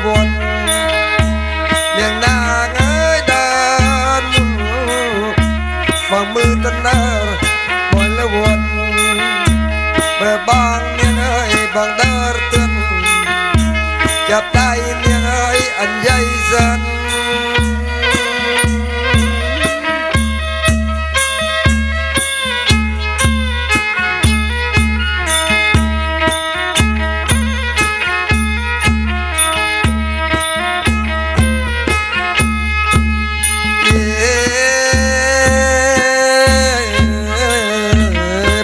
วนเลี้ยงนางเอ้ยเดินวางมือตันเนอร์บอยละวนเบอร์บางเนียงเอ้ยบางเดินเตือนจับได้เนียงเอ้ยอันใหญ่สัน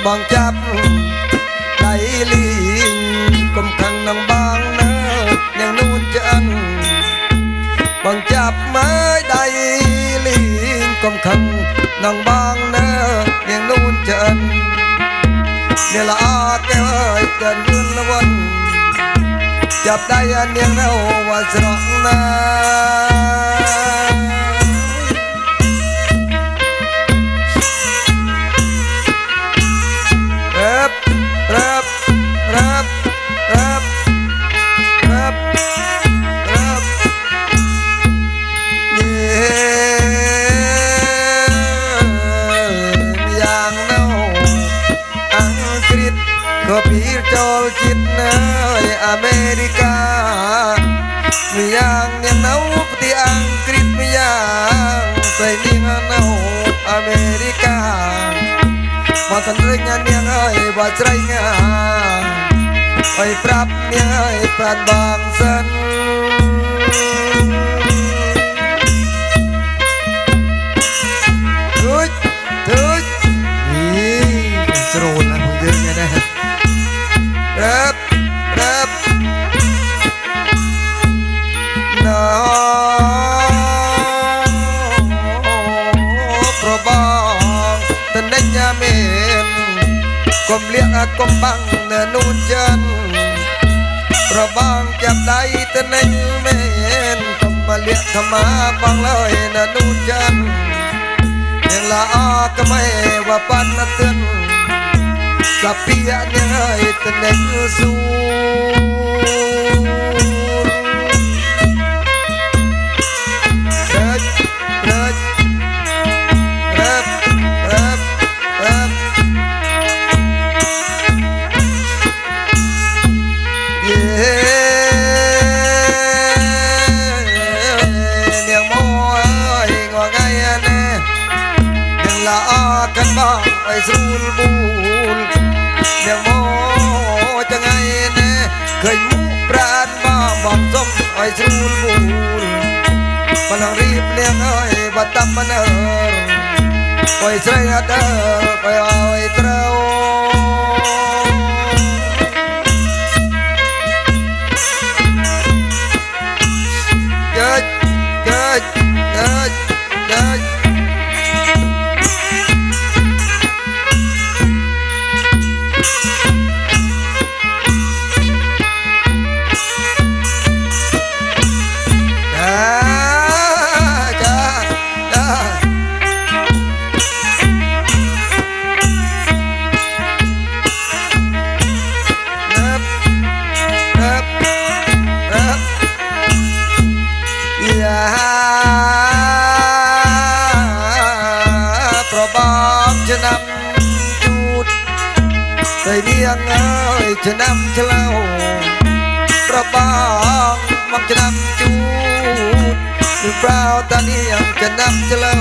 บางจับไหลลิงกลมขังนางบางเนออย่างนู่นจันบางจับไม้ได้ลิงกลมขังนางบางเนออย่างนู่นจันเนี่ยละอาแก้วเอ้ยเกินยืนละวันจับได้อันเนียงเอาว่าสระนาก็พี่จอลจิตในอเมริกาไม่ยังยังเนาที่อังกฤษไม่ยังใส่นี่งเนาอเมริกามาทันเรื่องยังไงว่าใจงาไอ้ปรับยังไงปานบางสันทุยนี่สโลว์นะผมเยอะไงนะรับน้องเพราะบางแต่ในยามเมนกลมเลี้ยงกลมบังเนื้อนูนจันเพราะบางจับได้แต่ในเมนกลมมาเลี้ยงขมาบังเลยเนื้อนูนจันยังละอาก็ไม่ว่าปันเตือนกับเปียเนี่ยให้ตะเนงสูเนี่ยโม่ไอ้งอไงเนี่ยยังละอากันบ้างไอ้สูลบูลเดี๋ยวโมจะไงเน่เคยมุปราณบ้าบอมส้มไอ้สูลบูลมันต้องรีบเลี้ยงไอ้บัดตำมันไปใส่เด้อไปเอาไอ้เต้าเกิดเพราะบางจะนำจูดใส่เลี้ยงเอ้ยจะนำเฉลาเพราะบางมักจะนำจูดหรือเปล่าตาเลี้ยงจะนำเฉลา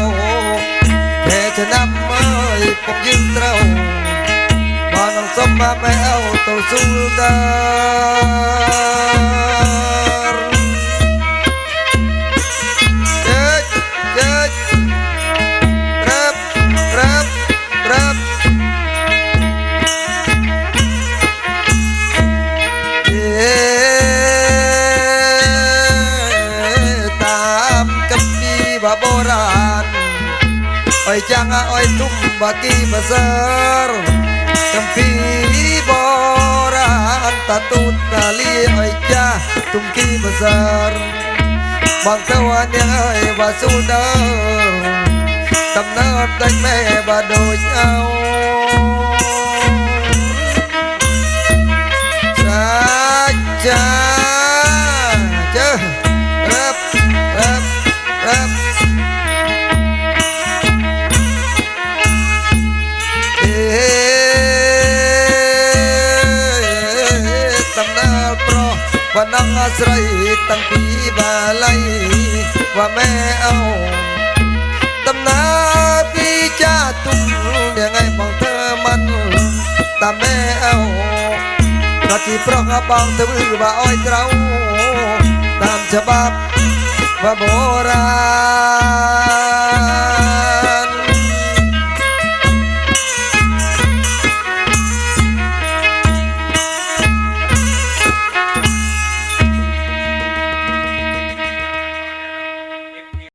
แค่จะนำเอ้ยปกยืนเต้าบ้านน้องสมมาไม่เอาตัวสู้เดิว่าโบราณอ้อยจังอ้อยทุ่มบากีมาเซอร์จำปีโบราณตาตุนตาลีอ้อยจ้าตุ้มกีมาเซอร์บางตะวันยังอ้อยว่าสู้เดิมตำเนิดได้แม่บ่โดยเอาจ้าเจ้ รับรับรับตำนานเพราะว่านั่งอาศัยตั้งปีบาลัยว่าแม่เอาตำนาพี่จ้าตุ้มยังไงบองเธอมันตามแม่เอากะที่เพราะบองเธอมือว่าอ้อยเต้าตามฉบับว่าโบราณ